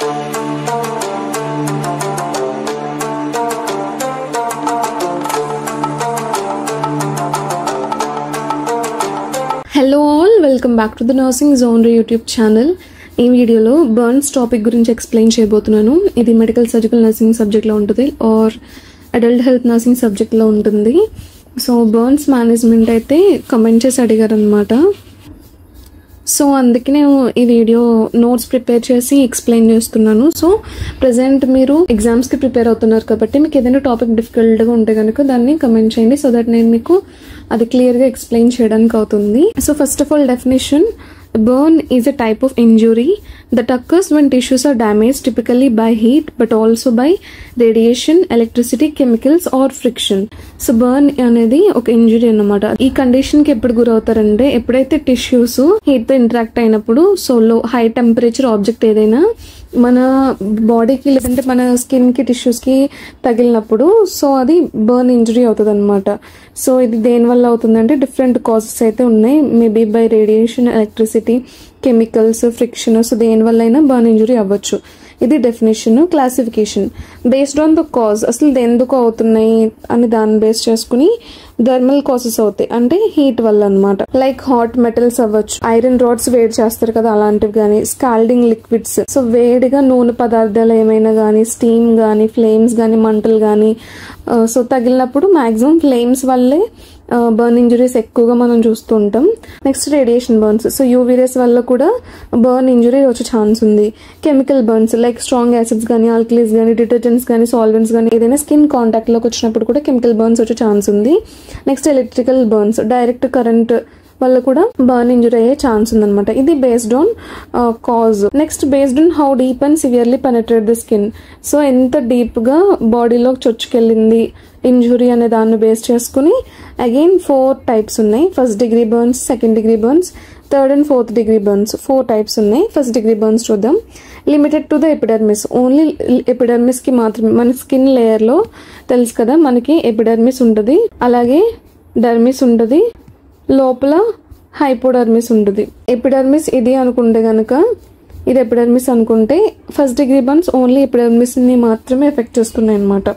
Hello all, welcome back to the Nursing Genre YouTube channel. ఈ వీడియోలో burns topic గురించి explain చేయబోతున్నాను. ఇది మెడికల్ సర్జికల్ నర్సింగ్ సబ్జెక్ట్లో ఉంటుంది ఆర్ అడల్ట్ హెల్త్ నర్సింగ్ సబ్జెక్ట్లో ఉంటుంది. సో బర్న్స్ మేనేజ్మెంట్ అయితే కమెంట్ చేసి అడిగారు అనమాట. సో అందుకే నేను ఈ వీడియో నోట్స్ ప్రిపేర్ చేసి ఎక్స్ప్లెయిన్ చేస్తున్నాను. సో ప్రజెంట్ మీరు ఎగ్జామ్స్కి ప్రిపేర్ అవుతున్నారు కాబట్టి మీకు ఏదైనా టాపిక్ డిఫికల్ట్గా ఉంటే కనుక దాన్ని కమెంట్ చేయండి, సో దట్ నేను మీకు అది క్లియర్గా ఎక్స్ప్లెయిన్ చేయడానికి అవుతుంది. So first of all definition: burn is a type of injury that occurs when tissues are damaged, typically by heat but also by radiation, electricity, chemicals or friction. So burn అనేది ఒక injury అన్నమాట. ఈ condition కి ఎప్పుడు గురవుతారంటే ఎప్పుడైతే tissues heat తో interact అయినప్పుడు, so లో హై టెంపరేచర్ ఆబ్జెక్ట్ ఏదైనా మన బాడీకి లేదంటే మన స్కిన్ కి టిష్యూస్ కి తగిలినప్పుడు సో అది బర్న్ ఇంజురీ అవుతుంది అనమాట. సో ఇది దేని వల్ల అవుతుందంటే డిఫరెంట్ కాజెస్ అయితే ఉన్నాయి. Maybe by radiation, electricity, chemicals, friction. So దేని వల్ల అయినా బర్న్ ఇంజురీ అవ్వచ్చు. ఇది definition. Classification: based on the cause, అసలు ఎందుకు అవుతున్నాయి అని దాన్ని బేస్ చేసుకుని థర్మల్ కాసెస్ అవుతాయి, అంటే హీట్ వల్ల అనమాట. లైక్ హాట్ మెటల్స్ అవ్వచ్చు, ఐరన్ రాడ్స్ వేడి చేస్తారు కదా అలాంటివి కానీ, స్కాల్డింగ్ లిక్విడ్స్, సో వేడిగా నూనె పదార్థాలు ఏమైనా కానీ, స్టీమ్ కానీ, ఫ్లేమ్స్ కానీ, మంటలు కానీ సో తగిలినప్పుడు మాక్సిమం ఫ్లేమ్స్ వల్లే బర్న్ ఇంజురీస్ ఎక్కువగా మనం చూస్తూ ఉంటాం. Next radiation burns, so UV rays వల్ల కూడా బర్న్ ఇంజురీ వచ్చే ఛాన్స్ ఉంది. Chemical burns like strong acids కానీ, ఆల్కలీస్ కానీ, డిటర్జెంట్స్ కానీ, సాల్వెంట్స్ కానీ ఏదైనా స్కిన్ కాంటాక్ట్ లోకి వచ్చినప్పుడు కూడా కెమికల్ బర్న్స్ వచ్చే ఛాన్స్ ఉంది. Next electrical burns, direct current వల్ల కూడా బర్న్ ఇంజురీ అయ్యే ఛాన్స్ ఉందన్నమాట. ఇది based on cause. Next based on how deep and severely penetrate the skin, so ఎంత డీప్ గా బాడీలోకి చొచ్చుకెళ్ళింది ఇంజురీ అనే దాన్ని బేస్ చేసుకుని అగైన్ 4 టైప్స్ ఉన్నాయి. First degree burns, second degree burns, third and fourth degree burns, 4 types ఉన్నాయి. First degree burns చూద్దాం. Limited to the epidermis, only epidermis కి మాత్రమే. మన స్కిన్ లేయర్ లో తెలుసు కదా మనకి ఎపిడర్మిస్ ఉంటుంది, అలాగే డర్మిస్ ఉంటుంది, లోపల హైపోడర్మిస్ ఉంటుంది. ఎపిడర్మిస్ ఇది అనుకుంటే గనక, ఇది ఎపిడర్మిస్ అనుకుంటే first degree burns only epidermis ని మాత్రమే ఎఫెక్ట్ చేస్తున్నాయి అనమాట.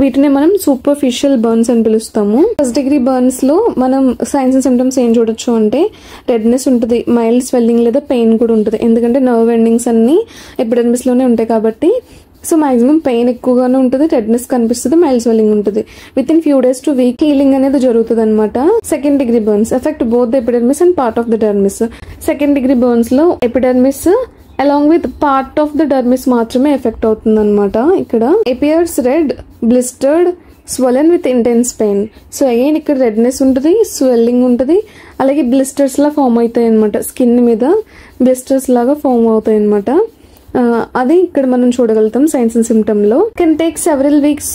వీటిని మనం సూపర్ఫిషియల్ బర్న్స్ అని పిలుస్తాము. ఫస్ట్ డిగ్రీ బర్న్స్ లో మనం సైన్స్ అండ్ సిమ్టమ్స్ ఏం చూడొచ్చు అంటే రెడ్నెస్ ఉంటుంది, మైల్డ్ స్వెల్లింగ్ లేదా పెయిన్ కూడా ఉంటుంది. ఎందుకంటే నర్వ్ ఎండింగ్స్ అన్ని ఎపిడర్మిస్ లోనే ఉంటాయి కాబట్టి. సో మాక్సిమం పెయిన్ ఎక్కువగానే ఉంటుంది, రెడ్నెస్ కనిపిస్తుంది, మైల్డ్ స్వెల్లింగ్ ఉంటుంది. Within few days to week healing అనేది జరుగుతుంది అనమాట. Second degree burns effect both the epidermis and part of the dermis. Second degree burns లో epidermis along with part of the dermis మాత్రమే effect అవుతుంది అనమాట. ఇక్కడ appears red, blistered, swollen with intense pain. So again ఇక్కడ redness ఉంటుంది, swelling ఉంటుంది, అలాగే blisters లా form అవుతాయి అనమాట. స్కిన్ మీద బ్లిస్టర్స్ లాగా ఫామ్ అవుతాయి అనమాట. అది ఇక్కడ మనం చూడగలుగుతాం సైన్స్ అండ్ సిమ్టమ్ లో. Can take several weeks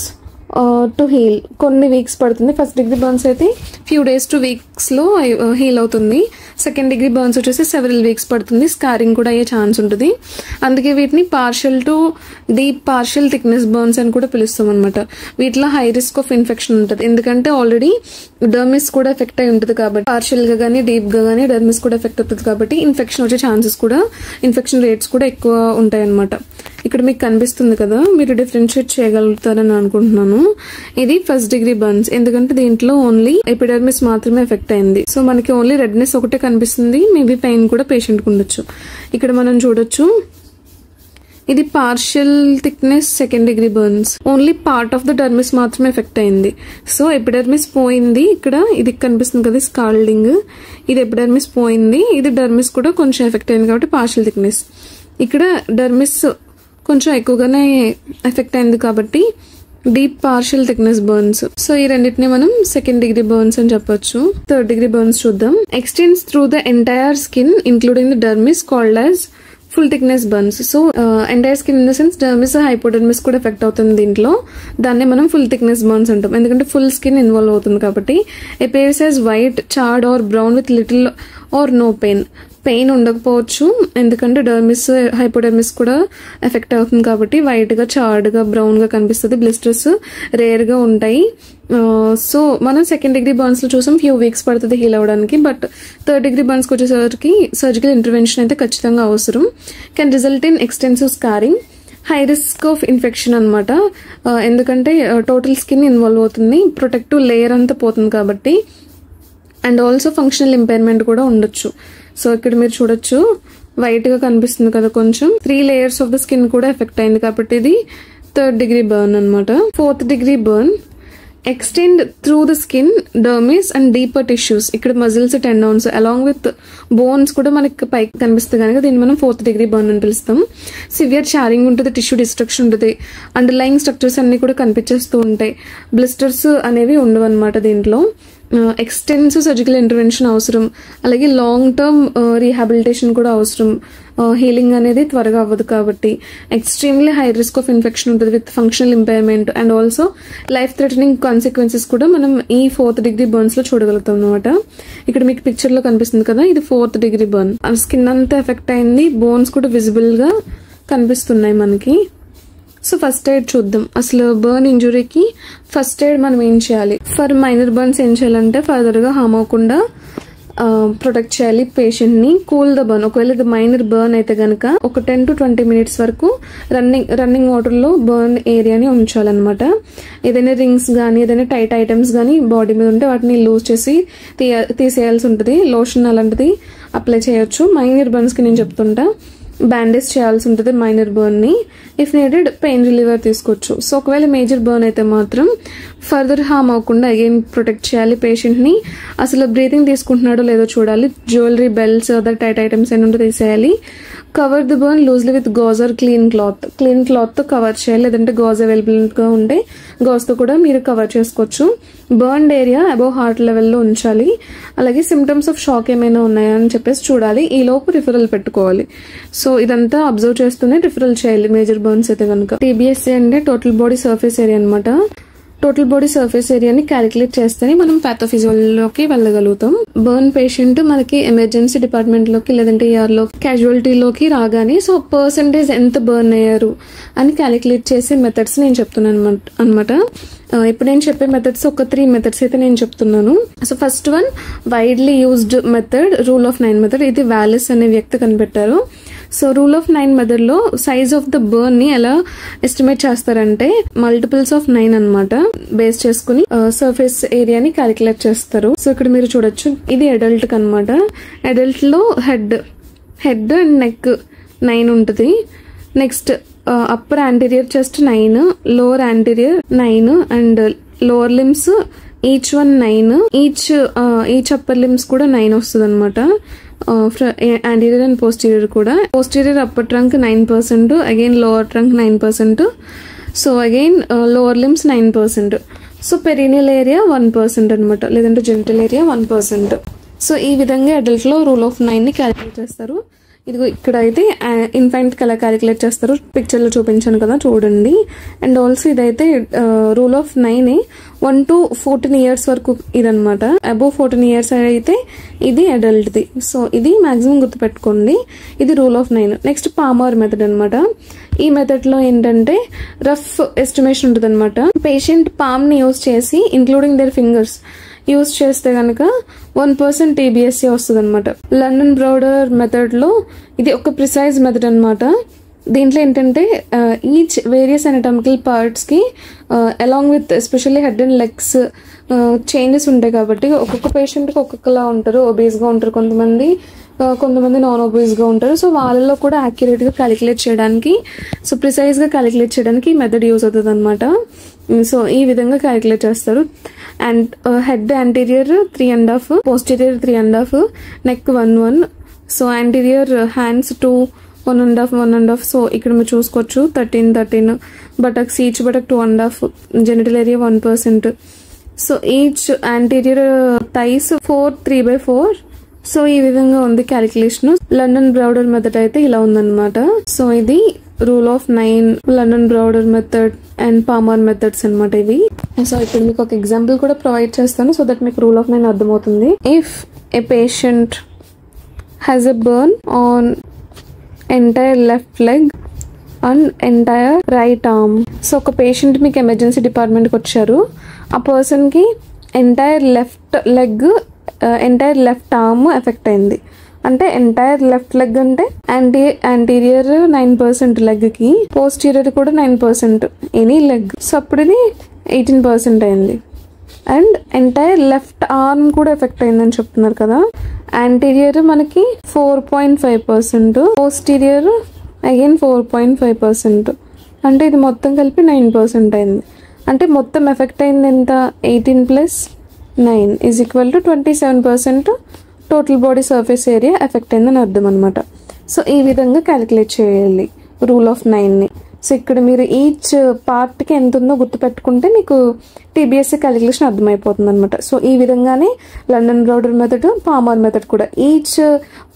to heal, కొన్ని వీక్స్ పడుతుంది. ఫస్ట్ డిగ్రీ బర్న్స్ అయితే ఫ్యూ డేస్ టు వీక్స్ లో హీల్ అవుతుంది. సెకండ్ డిగ్రీ బర్న్స్ వచ్చేసి సెవరల్ వీక్స్ పడుతుంది, స్కారింగ్ కూడా అయ్యే ఛాన్స్ ఉంటుంది. అందుకే వీటిని partial to deep, partial thickness burns అని కూడా పిలుస్తాం అనమాట. వీటిలో హై రిస్క్ ఆఫ్ ఇన్ఫెక్షన్ ఉంటుంది, ఎందుకంటే ఆల్రెడీ డర్మిస్ కూడా ఎఫెక్ట్ అయి ఉంటుంది కాబట్టి. పార్షియల్ గా కానీ డీప్ గా కానీ డర్మిస్ కూడా ఎఫెక్ట్ అవుతుంది కాబట్టి ఇన్ఫెక్షన్ వచ్చే ఛాన్సెస్ కూడా, ఇన్ఫెక్షన్ రేట్స్ కూడా ఎక్కువ ఉంటాయి అనమాట. ఇక్కడ మీకు కనిపిస్తుంది కదా, మీరు డిఫరెన్షియేట్ చేయగలుగుతారని అనుకుంటున్నాను. ఇది ఫస్ట్ డిగ్రీ బర్న్స్, ఎందుకంటే దీంట్లో ఓన్లీ ఎపిడర్మిస్ మాత్రమే ఎఫెక్ట్ అయింది. సో మనకి ఓన్లీ రెడ్నెస్ ఒకటే కనిపిస్తుంది, మేబీ పెయిన్ కూడా పేషెంట్ కు ఉండొచ్చు. ఇక్కడ మనం చూడొచ్చు ఇది partial thickness second degree burns, only part of the dermis మాత్రమే ఎఫెక్ట్ అయింది. సో ఎపిడర్మిస్ పోయింది, ఇక్కడ ఇది కనిపిస్తుంది కదా స్కాల్డింగ్, ఇది ఎపిడర్మిస్ పోయింది, ఇది డర్మిస్ కూడా కొంచెం ఎఫెక్ట్ అయింది కాబట్టి పార్షియల్ థిక్నెస్. ఇక్కడ డర్మిస్ కొంచెం ఎక్కువగానే ఎఫెక్ట్ అయింది కాబట్టి deep partial thickness burns. So ఈ రెండింటిని మనం సెకండ్ డిగ్రీ బర్న్స్ అని చెప్పొచ్చు. థర్డ్ డిగ్రీ బర్న్స్ చూద్దాం. Extends through the entire skin including the dermis called as full thickness burns. So entire skin in the sense dermis, hypodermis కూడా effect అవుతుంది దీంట్లో. దాన్ని మనం ఫుల్ థిక్నెస్ బర్న్స్ అంటాం, ఎందుకంటే ఫుల్ స్కిన్ ఇన్వాల్వ్ అవుతుంది కాబట్టి. Appears as white, charred or brown with little or no pain. Pain ఉండకపోవచ్చు, ఎందుకంటే డర్మిస్, హైపోడర్మిస్ కూడా ఎఫెక్ట్ అవుతుంది కాబట్టి వైట్ గా, చార్డ్ గా, బ్రౌన్ గా కనిపిస్తుంది. బ్లిస్టర్స్ రేర్ గా ఉంటాయి. సో మనం సెకండ్ డిగ్రీ బర్న్స్ లో చూసాం ఫ్యూ వీక్స్ పడుతుంది హీల్ అవ్వడానికి. బట్ థర్డ్ డిగ్రీ బర్న్స్ కి వచ్చేసరికి సర్జికల్ ఇంటర్వెన్షన్ అయితే ఖచ్చితంగా అవసరం. Can result in extensive scarring. High risk of infection అనమాట. ఎందుకంటే టోటల్ స్కిన్ ఇన్వాల్వ్ అవుతుంది, ప్రొటెక్టివ్ లేయర్ అంతా పోతుంది కాబట్టి. అండ్ ఆల్సో ఫంక్షనల్ ఇంపైర్మెంట్ కూడా ఉండొచ్చు. సో ఇక్కడ మీరు చూడొచ్చు వైట్గా కనిపిస్తుంది కదా, కొంచెం 3 లేయర్స్ ఆఫ్ ద స్కిన్ కూడా ఎఫెక్ట్ అయింది కాబట్టి ఇది 3rd degree బర్న్ అనమాట. 4th degree burn extend through the skin, dermis and deeper tissues. ఇక్కడ మజిల్స్, టెండోన్స్ అలాంగ్ విత్ బోన్స్ కూడా మనకి పైకి కనిపిస్తుంది కనుక దీన్ని మనం 4th degree బర్న్ అని పిలుస్తాం. సివియర్ షారింగ్ ఉంటుంది, టిష్యూ డిస్ట్రక్షన్ ఉంటుంది, అండర్లయింగ్ స్ట్రక్చర్స్ అన్ని కూడా కనిపించేస్తూ ఉంటాయి. బ్లిస్టర్స్ అనేవి ఉండవు అనమాట దీంట్లో. ఎక్స్టెన్సివ్ సర్జికల్ ఇంటర్వెన్షన్ అవసరం, అలాగే లాంగ్ టర్మ్ రీహాబిలిటేషన్ కూడా అవసరం. హీలింగ్ అనేది త్వరగా అవ్వదు కాబట్టి. Extremely high risk of infection ఉంటుంది with functional impairment and also life threatening consequences కూడా మనం ఈ 4th degree బర్న్స్ లో చూడగలుగుతాం అనమాట. ఇక్కడ మీకు పిక్చర్ లో కనిపిస్తుంది కదా, ఇది 4th degree బర్న్. స్కిన్ అంతా ఎఫెక్ట్ అయింది, బోన్స్ కూడా విజిబుల్ గా కనిపిస్తున్నాయి మనకి. సో ఫస్ట్ ఎయిడ్ చూద్దాం. అసలు బర్న్ ఇంజురీకి ఫస్ట్ ఎయిడ్ మనం ఏం చేయాలి? ఫర్ మైనర్ బర్న్స్ ఏం చేయాలంటే ఫర్దర్ గా హార్మ్ అవ్వకుండా ప్రొటెక్ట్ చేయాలి పేషెంట్ ని. Cool the burn. ఒకవేళ ఇది మైనర్ బర్న్ అయితే గనక ఒక 10 to 20 minutes వరకు రన్నింగ్ వాటర్ లో బర్న్ ఏరియాని ఉంచాలన్నమాట. ఏదైనా రింగ్స్ గానీ, ఏదైనా టైట్ ఐటమ్స్ గానీ బాడీ మీద ఉంటే వాటిని లూజ్ చేసి తీసేయాల్సి ఉంటుంది. లోషన్ అలాంటిది అప్లై చేయొచ్చు. మైనర్ బర్న్స్ కి నేను చెప్తుంటా బ్యాండేజ్ చేయాల్సి ఉంటుంది మైనర్ బర్న్ ని. ఇఫ్ నీడెడ్ పెయిన్ రిలీవర్ తీసుకోవచ్చు. సో ఒకవేళ మేజర్ బర్న్ అయితే మాత్రం ఫర్దర్ హార్మ్ అవ్వకుండా అగైన్ ప్రొటెక్ట్ చేయాలి పేషెంట్ ని. అసలు బ్రీతింగ్ తీసుకుంటున్నాడో లేదో చూడాలి. Jewellery, belts, other tight items ఏమంటే తీసేయాలి. Cover the burn loosely with gauze or clean cloth. Clean cloth తో కవర్ చేయాలి, లేదంటే గాజ్ అవైలబుల్ గా ఉంటే గాజ్ తో కూడా మీరు కవర్ చేసుకోవచ్చు. బర్న్డ్ ఏరియా అబౌవ్ హార్ట్ లెవెల్లో ఉంచాలి. అలాగే సిమ్టమ్స్ ఆఫ్ షాక్ ఏమైనా ఉన్నాయా అని చెప్పేసి చూడాలి. ఈ లోపు రిఫరల్ పెట్టుకోవాలి. సో ఇదంతా అబ్జర్వ్ చేస్తూనే రిఫరల్ చేయాలి మేజర్ బర్న్స్ అయితే కనుక. TBSA అంటే టోటల్ బాడీ సర్ఫేస్ ఏరియా అనమాట. టోటల్ బాడీ సర్ఫేస్ ఏరియాని క్యాలిక్యులేట్ చేస్తేనే మనం ప్యాథోఫిజియోలోకి వెళ్ళగలుగుతాం. బర్న్ పేషెంట్ మనకి ఎమర్జెన్సీ డిపార్ట్మెంట్ లోకి లేదంటే ER లో క్యాజువాలిటీలోకి రాగానే సో పర్సంటేజ్ ఎంత బర్న్ అయ్యారు అని క్యాలిక్యులేట్ చేసే మెథడ్స్ నేను చెప్తున్నాను అనమాట. ఇప్పుడు నేను చెప్పే మెథడ్స్ ఒక 3 మెథడ్స్ అయితే నేను చెప్తున్నాను. So first one widely used method, rule of 9 method. ఇది వాలిస్ అనే వ్యక్తి కనిపెట్టారు. సో రూల్ ఆఫ్ 9 మెథడ్ లో సైజ్ ఆఫ్ ద బర్న్ ని ఎలా ఎస్టిమేట్ చేస్తారంటే మల్టిపుల్స్ ఆఫ్ 9 అనమాట బేస్ చేసుకుని సర్ఫేస్ ఏరియాని క్యాలిక్యులేట్ చేస్తారు. సో ఇక్కడ మీరు చూడొచ్చు ఇది అడల్ట్ కి అనమాట. అడల్ట్ లో హెడ్ అండ్ నెక్ 9 ఉంటుంది. Next upper anterior chest 9, lower anterior 9 and lower limbs each one 9. Each upper limbs కూడా 9 వస్తుంది అనమాట. యాంటీరియర్ అండ్ పోస్టీరియర్ కూడా. Posterior upper trunk 9%, again lower trunk 9%. So again lower limbs 9%. So perineal area 1% అనమాట, లేదంటే genital area 1%. So ఈ విధంగా adult లో rule of 9 ని క్యాలిక్యులేట్ చేస్తారు. ఇదిగో ఇక్కడ అయితే ఇన్ఫాంట్ కి ఎలా క్యాలిక్యులేట్ చేస్తారు పిక్చర్ లో చూపించాను కదా, చూడండి. అండ్ ఆల్సో ఇదైతే రూల్ ఆఫ్ 9 1 to 14 years వరకు ఇదనమాట. అబోవ్ 14 years అయితే ఇది అడల్ట్ ది. సో ఇది మాక్సిమం గుర్తుపెట్టుకోండి. ఇది rule of 9. Next palmar method అనమాట. ఈ మెథడ్ లో ఏంటంటే రఫ్ ఎస్టిమేషన్ ఉంటుంది అనమాట. పేషెంట్ పామ్ ని యూజ్ చేసి ఇంక్లూడింగ్ దేర్ ఫింగర్స్ యూజ్ చేస్తే కనుక 1% TBSA వస్తుంది అనమాట. లండన్ బ్రౌడర్ మెథడ్ లో ఇది ఒక ప్రిసైజ్ మెథడ్ అనమాట. దీంట్లో ఏంటంటే ఈచ్ వేరియస్ అనటామికల్ పార్ట్స్ కి along with especially head and legs changes ఉంటాయి కాబట్టి ఒక్కొక్క పేషెంట్ కి ఒక్కొక్కలా ఉంటారు. ఒబేస్ గా ఉంటారు కొంతమంది నాన్ ఒబేస్ గా ఉంటారు. సో వాళ్ళలో కూడా యాక్యురేట్ గా క్యాలిక్యులేట్ చేయడానికి, సో ప్రిసైజ్ గా క్యాలిక్యులేట్ చేయడానికి ఈ మెథడ్ యూజ్ అవుతుంది అనమాట. సో ఈ విధంగా క్యాలిక్యులేట్ చేస్తారు. And head anterior 3.5, posterior 3.5, neck 1. So anterior hands 2, 1.5. So ఇక్కడ మీరు చూసుకోవచ్చు 13. Buttocks each buttock 2.5, genital area 1%. So each anterior thighs 4, 3/4. So ఈ విధంగా ఉంది క్యాలిక్యులేషన్. లండన్ బ్రౌడర్ మెథడ్ అయితే ఇలా ఉందన్నమాట. సో ఇది rule of 9, Lund and Browder method and Palmer methods అనమాట ఇవి. సో ఇప్పుడు మీకు ఒక ఎగ్జాంపుల్ కూడా ప్రొవైడ్ చేస్తాను సో దట్ మీకు రూల్ ఆఫ్ 9 అర్థమవుతుంది. If A patient has a burn on entire left leg and entire right arm. So ఒక పేషెంట్ మీకు ఎమర్జెన్సీ డిపార్ట్మెంట్కి వచ్చారు. ఆ పర్సన్కి entire left leg, entire left arm effect అయింది. అంటే ఎంటైర్ లెఫ్ట్ లెగ్ అంటే యాంటీరియర్ 9% లెగ్ కి, పోస్టీరియర్ కూడా 9% ఎనీ లెగ్. సో అప్పుడు ఇది 18% అయింది. అండ్ ఎంటైర్ లెఫ్ట్ ఆర్మ్ కూడా ఎఫెక్ట్ అయిందని చెప్తున్నారు కదా. యాంటీరియర్ మనకి 4.5%, పోస్టీరియర్ అగైన్ 4.5%, అంటే ఇది మొత్తం కలిపి 9% అయింది. అంటే మొత్తం ఎఫెక్ట్ అయింది ఎంత, 18 + 9 = 27% total body surface area effect అయిందని అర్థం అనమాట. సో ఈ విధంగా క్యాలిక్యులేట్ చేయాలి రూల్ ఆఫ్ 9ని. సో ఇక్కడ మీరు ఈచ్ పార్ట్కి ఎంత ఉందో గుర్తుపెట్టుకుంటే మీకు TBSA క్యాలిక్యులేషన్ అర్థమైపోతుంది అనమాట. సో ఈ విధంగానే Lund and Browder method, palmar method కూడా ఈచ్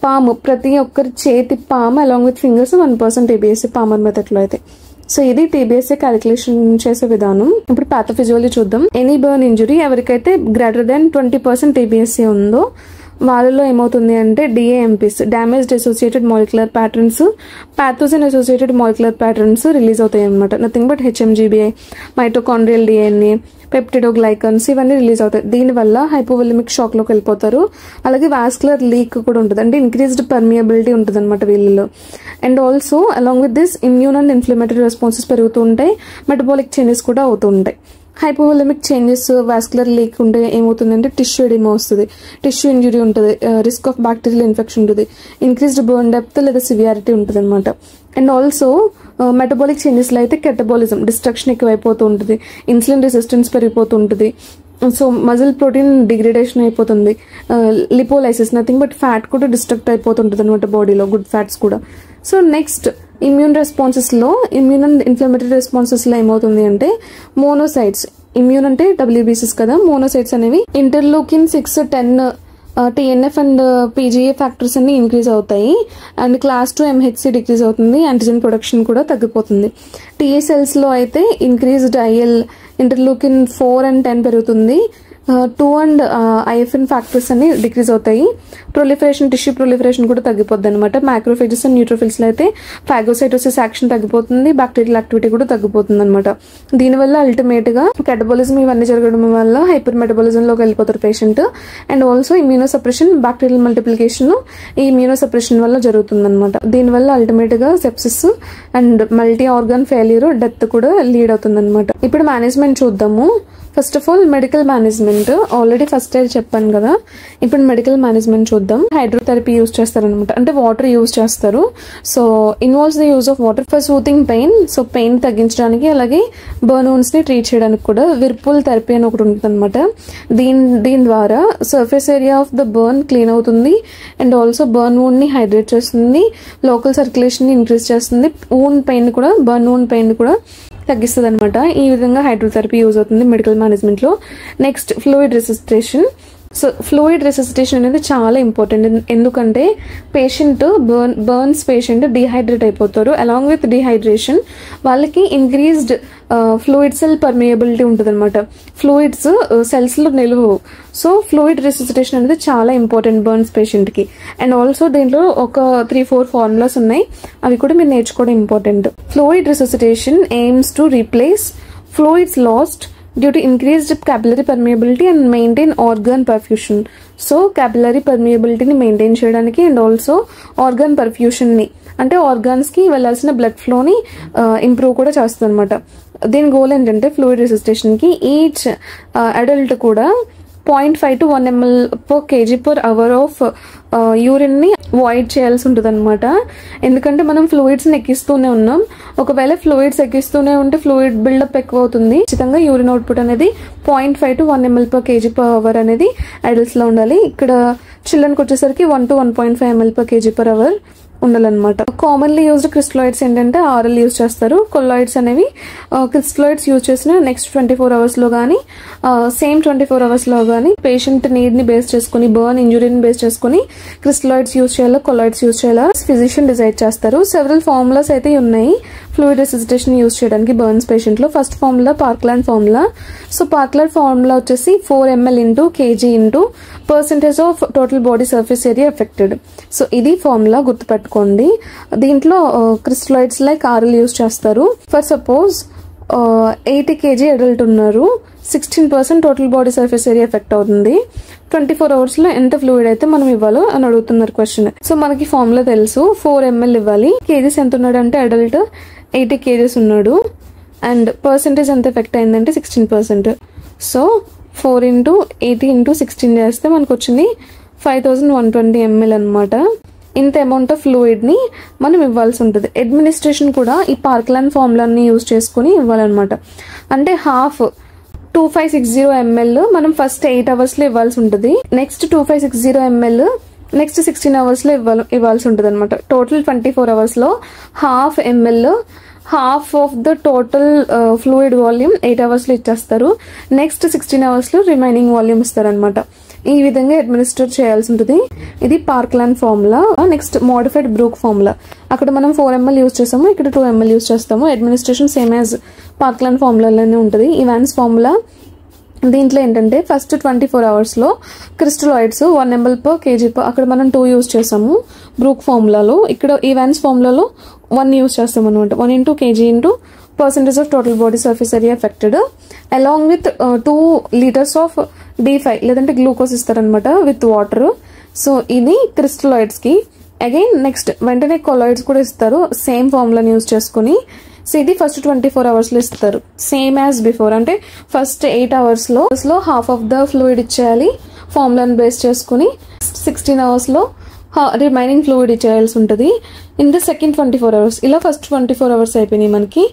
పాము, ప్రతి ఒక్కరి చేతి palm along with fingers 1% TBSA palmar మెథడ్లో అయితే. సో ఇది TBSA క్యాలిక్యులేషన్ చేసే విధానం. ఇప్పుడు పాథోఫిజియాలజీ చూద్దాం. ఎనీ బర్న్ ఇంజురీ ఎవరికైతే గ్రేటర్ దెన్ 20% TBSA ఉందో వాళ్ళలో ఏమవుతుంది అంటే DAMPs, damaged associated molecular patterns, pathogen associated molecular patterns release అవుతాయి అనమాట. Nothing but HMGBI, mitochondrial DNA, పెప్టిడోగ్లైకన్స్ ఇవన్నీ రిలీజ్ అవుతాయి. దీనివల్ల హైపోవోలిమిక్ షాక్ లోకి వెళ్ళిపోతారు. అలాగే వాస్కులర్ లీక్ కూడా ఉంటుంది, అంటే ఇంక్రీజ్డ్ పర్మియబిలిటీ ఉంటుంది అనమాట వీళ్ళలో. And also along with this immune and inflammatory responses పెరుగుతూ ఉంటాయి, మెటబాలిక్ చేంజెస్ కూడా అవుతూ ఉంటాయి. హైపోవోలిమిక్ చేంజెస్, వాస్కులర్ లీక్ ఉంటే ఏమవుతుందంటే టిష్యూ ఎడిమా వస్తుంది, టిష్యూ ఇంజురీ ఉంటుంది, రిస్క్ ఆఫ్ బ్యాక్టీరియల్ ఇన్ఫెక్షన్ ఉంటుంది, ఇంక్రీజ్డ్ బర్న్ డెప్త్ లేదా సివియారిటీ ఉంటుంది అనమాట. అండ్ ఆల్సో మెటబాలిక్ చేంజెస్లో అయితే కెటబాలిజం, డిస్ట్రక్షన్ ఎక్కువైపోతూ ఉంటుంది, ఇన్సులిన్ రెసిస్టెన్స్ పెరిగిపోతూ ఉంటుంది. సో మజిల్ ప్రోటీన్ డిగ్రేడేషన్ అయిపోతుంది, లిపోలైసిస్, నథింగ్ బట్ ఫ్యాట్ కూడా డిస్ట్రక్ట్ అయిపోతుంటుంది అనమాట బాడీలో, గుడ్ ఫ్యాట్స్ కూడా. సో నెక్స్ట్ ఇమ్యూన్ రెస్పాన్సెస్లో, ఇమ్యూన్ అండ్ ఇన్ఫ్లమేటరీ రెస్పాన్సెస్లో ఏమవుతుంది అంటే మోనోసైట్స్, ఇమ్యూన్ అంటే WBCs కదా, మోనోసైట్స్ అనేవి interleukin 6, 10, TNF and PGA factors అన్ని ఇంక్రీజ్ అవుతాయి. అండ్ క్లాస్ 2 MHC డిక్రీజ్ అవుతుంది, యాంటిజెన్ ప్రొడక్షన్ కూడా తగ్గిపోతుంది. TA సెల్స్లో అయితే ఇంక్రీజ్డ్ IL, ఇంటర్లూకిన్ 4 and 10 పెరుగుతుంది, 2 and IFN ఫ్యాక్టర్స్ అన్ని డిక్రీజ్ అవుతాయి. ప్రొలిఫరేషన్, టిష్యూ ప్రొలిఫరేషన్ కూడా తగ్గిపోద్ది అనమాట. మ్యాక్రోఫేజెస్ అండ్ న్యూట్రోఫిల్స్లో అయితే ఫాగోసైటోసిస్ యాక్షన్ తగ్గిపోతుంది, బ్యాక్టీరియల్ యాక్టివిటీ కూడా తగ్గిపోతుంది అనమాట. దీనివల్ల అల్టిమేట్గా కెటబాలిజం ఇవన్నీ జరగడం వల్ల హైపర్ మెటబాలిజంలోకి వెళ్ళిపోతారు patient. And also immuno suppression, bacterial multiplication ఈ ఇమ్యూనో సప్రెషన్ వల్ల జరుగుతుంది అనమాట. దీనివల్ల అల్టిమేట్గా sepsis and multi organ failure, death కూడా లీడ్ అవుతుంది అనమాట. ఇప్పుడు మేనేజ్మెంట్ చూద్దాము. First of all medical management, already first year చెప్పాను కదా. ఇప్పుడు మెడికల్ మేనేజ్మెంట్ చూద్దాం. హైడ్రోథెరపీ యూజ్ చేస్తారనమాట, అంటే వాటర్ యూజ్ చేస్తారు. So involves the use of water for soothing pain, so pain తగ్గించడానికి, అలాగే బర్న్ వూండ్స్ ని ట్రీట్ చేయడానికి కూడా విర్పుల్ థెరపీ అని ఒకటి ఉంటుంది అనమాట. దీని ద్వారా surface area of the burn clean అవుతుంది, అండ్ ఆల్సో బర్న్ వూండ్ ని హైడ్రేట్ చేస్తుంది, లోకల్ సర్క్యులేషన్ ని ఇంక్రీజ్ చేస్తుంది, వూండ్ పెయిన్ కూడా, బర్న్ వూండ్ పెయిన్ కూడా తగ్గిస్తుంది అనమాట. ఈ విధంగా హైడ్రోథెరపీ యూజ్ అవుతుంది మెడికల్ మేనేజ్మెంట్లో. Next fluid resuscitation. So fluid resuscitation అనేది చాలా ఇంపార్టెంట్, ఎందుకంటే పేషెంట్ బర్న్స్ పేషెంట్ డిహైడ్రేట్ అయిపోతారు. అలాంగ్ విత్ డిహైడ్రేషన్ వాళ్ళకి ఇంక్రీజ్డ్ ఫ్లూయిడ్ సెల్ పర్మియబిలిటీ ఉంటుంది అనమాట. ఫ్లూయిడ్స్ సెల్స్లో నిలువు. సో ఫ్లూయిడ్ రెసిస్టేషన్ అనేది చాలా ఇంపార్టెంట్ బర్న్స్ పేషెంట్కి. అండ్ ఆల్సో దీంట్లో ఒక 3-4 ఫార్ములాస్ ఉన్నాయి, అవి కూడా మీరు నేర్చుకోవడం important. Fluid resuscitation aims to replace fluids lost due to increased capillary permeability and maintain organ perfusion. So capillary permeability ని మెయింటైన్ చేయడానికి, అండ్ ఆల్సో ఆర్గాన్ పర్ఫ్యూషన్ ని, అంటే ఆర్గాన్స్ కి వెళ్ళాల్సిన బ్లడ్ ఫ్లోని ఇంప్రూవ్ కూడా చేస్తుంది అనమాట. దీని గోల్ ఏంటంటే ఫ్లూయిడ్ రెసిస్టేషన్ కి ఈచ్ అడల్ట్ కూడా 0.5 to 1 ml/kg/hour ఆఫ్ యూరిన్ ని వాయిడ్ చేయాల్సి ఉంటుంది అనమాట. ఎందుకంటే మనం ఫ్లూయిడ్స్ ని ఎక్కిస్తూనే ఉన్నాం, ఒకవేళ ఫ్లూయిడ్స్ ఎక్కిస్తూనే ఉంటే ఫ్లూయిడ్ బిల్డప్ ఎక్కువ అవుతుంది. ఖచ్చితంగా యూరిన్ అవుట్పుట్ అనేది 0.5 to 1 ml/kg/hour అనేది అడల్ట్స్ లో ఉండాలి. ఇక్కడ చిల్డ్రన్కి వచ్చేసరికి 1 to 1.5 ml/kg/hour ఉండాలన్నమాట. కామన్లీ యూజ్డ్ క్రిస్టలాయిడ్స్ ఏంటంటే ఆర్ఎల్ యూజ్ చేస్తారు. కొల్లాయిడ్స్ అనేవి క్రిస్టలాయిడ్స్ యూజ్ చేసిన నెక్స్ట్ 24 hours లో కానీ సేమ్ 24 hours లో కానీ పేషెంట్ నీడ్ ని బేస్ చేసుకుని, బర్న్ ఇంజురీని బేస్ చేసుకుని క్రిస్టలాయిడ్స్ యూజ్ చేయాలా, కొల్లాయిడ్స్ యూజ్ చేయాలా ఫిజిషియన్ డిసైడ్ చేస్తారు. సెవరల్ ఫార్ములాస్ అయితే ఉన్నాయి ఫ్లూయిడ్ రెసిస్టేషన్ యూజ్ చేయడానికి బర్న్స్ పేషెంట్ లో. First formula Parkland formula. So Parkland formula వచ్చేసి 4 ml/kg % of total body surface area affected. So ఇది ఫార్ములా గుర్తుపెట్టుకోండి. దీంట్లో క్రిస్టలాయిడ్స్ లైక్ ఆర్ఎల్ యూజ్ చేస్తారు. ఫర్ సపోజ్ 80 kg అడల్ట్ ఉన్నారు, 16% total body surface area effect అవుతుంది. 24 అవర్స్లో ఎంత ఫ్లూయిడ్ అయితే మనం ఇవ్వాలో అని అడుగుతున్నారు క్వశ్చన్. సో మనకి ఫార్ములా తెలుసు, 4 ml ఇవ్వాలి. కేజీస్ ఎంత ఉన్నాడు అంటే అడల్ట్ 80 kgs ఉన్నాడు, అండ్ పర్సెంటేజ్ ఎంత ఎఫెక్ట్ అయిందంటే 16%. సో 4 × 80 × 16 చేస్తే మనకు వచ్చింది 5120 ml అనమాట. ఇంత అమౌంట్ ఆఫ్ ఫ్లూయిడ్ని మనం ఇవ్వాల్సి ఉంటుంది. అడ్మినిస్ట్రేషన్ కూడా ఈ పార్క్లాండ్ ఫార్ములాని యూజ్ చేసుకుని ఇవ్వాలన్నమాట. అంటే హాఫ్ 2560 ml మనం ఫస్ట్ 8 అవర్స్లో ఇవ్వాల్సి ఉంటుంది. నెక్స్ట్ 2560 ml నెక్స్ట్ 16 అవర్స్లో ఇవ్వాల్సి ఉంటుంది అనమాట. టోటల్ 24 అవర్స్లో half ml, half of the total fluid volume 8 అవర్స్లో ఇచ్చేస్తారు. నెక్స్ట్ 16 అవర్స్లో రిమైనింగ్ వాల్యూమ్ ఇస్తారనమాట. ఈ విధంగా అడ్మినిస్టర్ చేయాల్సి ఉంటుంది. ఇది Parkland formula. Next modified Brooke formula. అక్కడ మనం 4 ml యూజ్ చేస్తాము, ఇక్కడ 2 ml యూజ్ చేస్తాము. అడ్మినిస్ట్రేషన్ సేమ్ యాజ్ పార్క్లాండ్ ఫార్ములాలోనే ఉంటుంది. ఇవాన్స్ ఫార్ములా దీంట్లో ఏంటంటే ఫస్ట్ 24 అవర్స్లో క్రిస్టలాయిడ్స్ 1 ml per kg అక్కడ మనం 2 యూజ్ చేసాము బ్రూక్ ఫార్ములాలో. ఇక్కడ ఇవాన్స్ ఫార్ములాలో 1 యూజ్ చేస్తాం అనమాట. 1 × kg × percentage of total body surface area affected along with 2 liters of D5 లేదంటే గ్లూకోజ్ ఇస్తారనమాట విత్ వాటర్. సో ఇది క్రిస్టలాయిడ్స్ కి. అగైన్ నెక్స్ట్ వెంటనే కొలాయిడ్స్ కూడా ఇస్తారు సేమ్ ఫార్ములాని యూజ్ చేసుకుని. సో ఇది ఫస్ట్ 24 అవర్స్లో ఇస్తారు సేమ్ యాజ్ బిఫోర్. అంటే ఫస్ట్ 8 అవర్స్లో హాఫ్ ఆఫ్ ద ఫ్లూయిడ్ ఇచ్చేయాలి ఫార్ములాని బేస్ చేసుకుని. 16 అవర్స్లో రిమైనింగ్ ఫ్లూయిడ్ ఇచ్చేయాల్సి ఉంటుంది. ఇన్ ద సెకండ్ 24 అవర్స్ ఇలా ఫస్ట్ 24 అవర్స్ అయిపోయినాయి మనకి.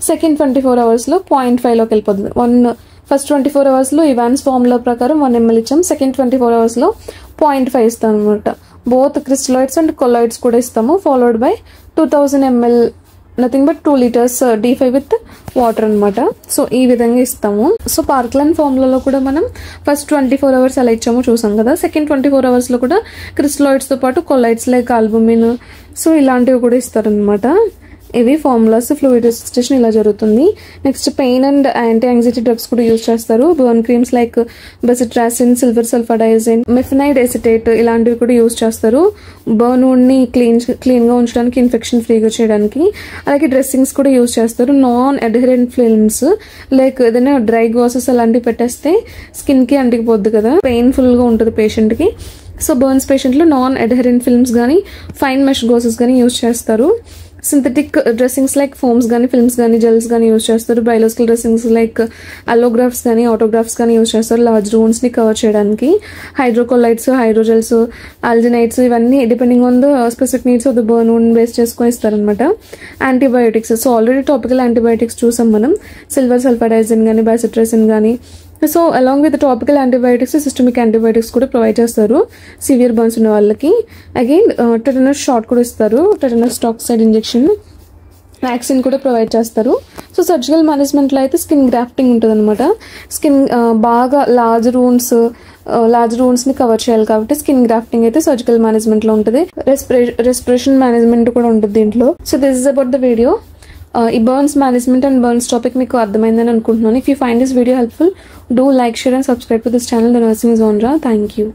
సెకండ్ 24 అవర్స్లో 0.5లోకి వెళ్ళిపోతుంది. ఫస్ట్ 24 అవర్స్లో ఇవాన్స్ ఫార్ములా ప్రకారం 1 ml ఇచ్చాం. సెకండ్ 24 అవర్స్లో 0.5 ఇస్తాం అనమాట. బోత్ క్రిస్టలాయిడ్స్ అండ్ కొలాయిడ్స్ కూడా ఇస్తాము. Followed by 2000 ml nothing but 2 liters D5 with water అనమాట. సో ఈ విధంగా ఇస్తాము. సో పార్క్లాండ్ ఫార్ములాలో కూడా మనం ఫస్ట్ 24 అవర్స్ అలా ఇచ్చాము చూసాం కదా. సెకండ్ 24 అవర్స్లో కూడా క్రిస్టలాయిడ్స్తో పాటు కొలాయిడ్స్ లైక్ ఆల్బుమిన్ సో ఇలాంటివి కూడా ఇస్తారనమాట. ఇవి ఫార్ములాస్. ఫ్లూయిడ్ రెసిస్టేషన్ ఇలా జరుగుతుంది. Next pain and anti anxiety drugs కూడా యూజ్ చేస్తారు. Burn creams like bacitracin, silver sulfadiazine, mafenide acetate ఇలాంటివి కూడా యూజ్ చేస్తారు బర్న్ వుడ్ని క్లీన్గా ఉంచడానికి, ఇన్ఫెక్షన్ ఫ్రీగా చేయడానికి. అలాగే డ్రెస్సింగ్స్ కూడా యూజ్ చేస్తారు. నాన్ అడ్హెరెంట్ ఫిల్మ్స్ లైక్ ఏదైనా డ్రై గ్లాసెస్ అలాంటివి పెట్టేస్తే స్కిన్కి అంటికిపోద్ది కదా, పెయిన్ఫుల్గా ఉంటుంది పేషెంట్కి. సో బర్న్స్ పేషెంట్లు నాన్ అడ్హెరెంట్ ఫిల్మ్స్ కానీ ఫైన్ మెష్ గ్లాసెస్ కానీ యూజ్ చేస్తారు. సింథటిక్ డ్రెస్సింగ్స్ లైక్ ఫోమ్స్ కానీ ఫిల్మ్స్ కానీ జెల్స్ కానీ యూజ్ చేస్తారు. బయోలాజికల్ డ్రెస్సింగ్స్ లైక్ అలోగ్రాఫ్స్ కానీ ఆటోగ్రాఫ్స్ కానీ యూజ్ చేస్తారు లార్జ్ రూన్స్ని కవర్ చేయడానికి. హైడ్రోకోలైట్స్, హైడ్రోజెల్స్, ఆల్జినైట్స్ ఇవన్నీ depending on the specific needs of the burn wound base చేసుకొని ఇస్తారనమాట. Antibiotics. So already topical antibiotics చూసాం మనం, సిల్వర్ సల్ఫాడైజిన్ కానీ బైసిట్రసిన్ కానీ. So along with topical antibiotics systemic antibiotics కూడా ప్రొవైడ్ చేస్తారు సివియర్ బర్న్స్ ఉన్న వాళ్ళకి. అగైన్ టెటనస్ షాట్ కూడా ఇస్తారు, టెటనస్ టాక్సైడ్ ఇంజెక్షన్, వ్యాక్సిన్ కూడా ప్రొవైడ్ చేస్తారు. సో సర్జికల్ మేనేజ్మెంట్లో అయితే స్కిన్ గ్రాఫ్టింగ్ ఉంటుంది అనమాట. స్కిన్ బాగా లార్జ్ రూన్స్ని కవర్ చేయాలి కాబట్టి స్కిన్ గ్రాఫ్టింగ్ అయితే సర్జికల్ మేనేజ్మెంట్లో ఉంటుంది. రెస్పిరేషన్ మేనేజ్మెంట్ కూడా ఉంటుంది దీంట్లో. So this is about the video. ఈ burns management and burns topic మీకు అర్థమైందని అనుకుంటున్నాను. If you find this video helpful, do like, share and subscribe to this channel the nursing జోన్రా. Thank you.